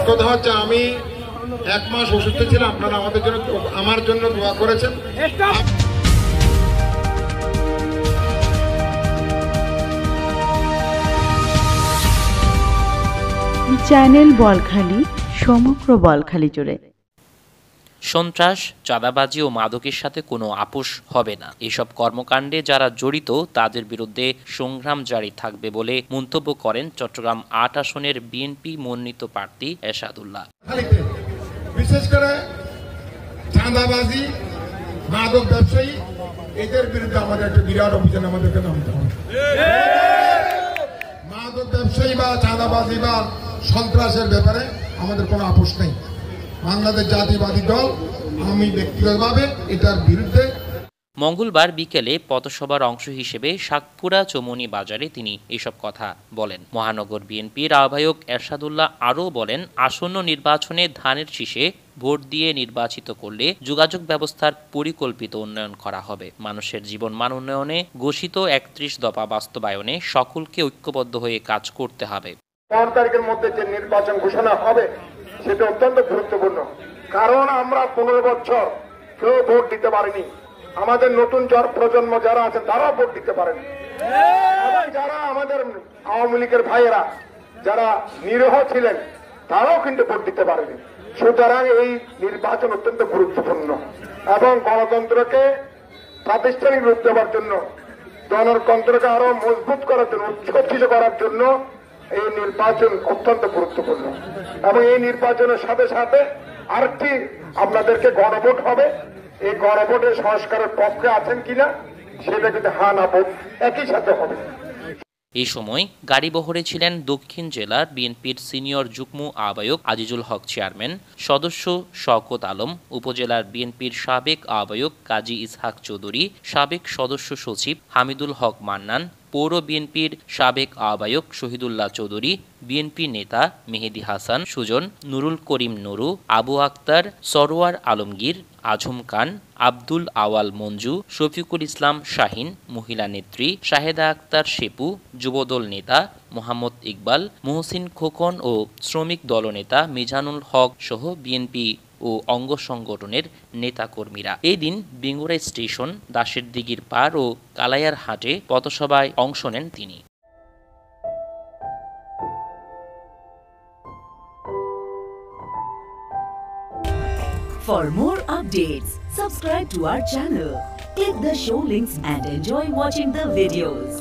কথা হচ্ছে আমি 1 মাস অসুস্থ ছিলাম, আপনারা আমার জন্য দোয়া করেছেন। চ্যানেল বলখালি, সমগ্র বলখালি জুড়ে। সন্ত্রাস, চাঁদাবাজি ও মাদকের সাথে কোনো আপোষ হবে না। এসব কর্মকাণ্ডে যারা জড়িত তাদের বিরুদ্ধে সংগ্রাম জারি থাকবে বলে মন্তব্য করেন চট্টগ্রাম ৮ আসনের বিএনপি মনোনীত প্রার্থী এরশাদুল্লাহ। বিশেষ করে চাঁদাবাজি, মাদক ব্যবসায়ী, এদের বিরুদ্ধে আমাদের একটা বিরাট অভিযান আমাদেরকে নামতে হবে। মাদক ব্যবসায়ী বা চাঁদাবাজি বা সন্ত্রাসের ব্যাপারে আমাদের কোনো আপোষ নেই। বাংলাদেশ জাতীয়বাদী দল, আমি ব্যক্তিগতভাবে এটার বিরুদ্ধে। মঙ্গলবার বিকেলে পথসভার অংশ হিসেবে শাকপুরা চৌমুহনী বাজারে তিনি এসব কথা বলেন। মহানগর বিএনপির আহ্বায়ক এরশাদুল্লাহ আরও বলেন, আসন্ন নির্বাচনে ধানের শীষে ভোট দিয়ে নির্বাচিত করলে যোগাযোগ ব্যবস্থার পরিকল্পিত উন্নয়ন করা হবে। মানুষের জীবনমান উন্নয়নে ঘোষিত 31 দফা বাস্তবায়নে সকলকে ঐক্যবদ্ধ হয়ে কাজ করতে হবে। 4 তারিখের মধ্যে যে নির্বাচন ঘোষণা হবে সেটা অত্যন্ত গুরুত্বপূর্ণ, কারণ আমরা 15 বছর কেউ ভোট দিতে পারিনি। আমাদের নতুন প্রজন্ম যারা আছে তারাও ভোট দিতে পারেনি, এবং যারা আমাদের আওয়ামী লীগের ভাইয়েরা যারা নিরীহ ছিলেন তারাও কিন্তু ভোট দিতে পারেনি। সুতরাং এই নির্বাচন অত্যন্ত গুরুত্বপূর্ণ এবং গণতন্ত্রকে প্রাতিষ্ঠানিক রূপ দেওয়ার জন্য, গণতন্ত্রকে আরো মজবুত করার জন্য, উচ্চকিত করার জন্য এই নির্বাচন অত্যন্ত গুরুত্বপূর্ণ। এবং এই নির্বাচনের সাথে সাথে আরেকটি আপনাদেরকে গণভোট হবে। এই গণভোটের সংস্কারের পক্ষে আছেন কিনা সেটা কিন্তু হ্যাঁ না ভোট একই সাথে হবে। এই সময় গাড়িবহরে ছিলেন দক্ষিণ জেলার বিএনপির সিনিয়র যুগ্ম আহ্বায়ক আজিজুল হক চেয়ারম্যান, সদস্য শওকত আলম, উপজেলার বিএনপির সাবেক আহ্বায়ক কাজী ইসহাক চৌধুরী, সাবেক সদস্য সচিব হামিদুল হক মান্নান, পৌর বিএনপির সাবেক আহ্বায়ক শহীদুল্লাহ চৌধুরী, বিএনপি নেতা মেহেদি হাসান সুজন, নুরুল করিম নুরু, আবু আক্তার, সরোয়ার আলমগীর, আজম খান, আব্দুল আওয়াল মঞ্জু, শফিকুল ইসলাম শাহিন, মহিলা নেত্রী শাহেদা আক্তার শেপু, যুবদল নেতা মোহাম্মদ ইকবাল, মহসিন খোকন ও শ্রমিক দলনেতা মিজানুল হক সহ বিএনপি ও অঙ্গ সংগঠনের নেতাকর্মীরা। এই দিন বেঙ্গুরা স্টেশন, দাসের দিঘির পাড় ও কালাইয়ার হাটে পথসভায় অংশ নেন তিনি। For more updates, subscribe to our channel, click the show links and enjoy watching the videos.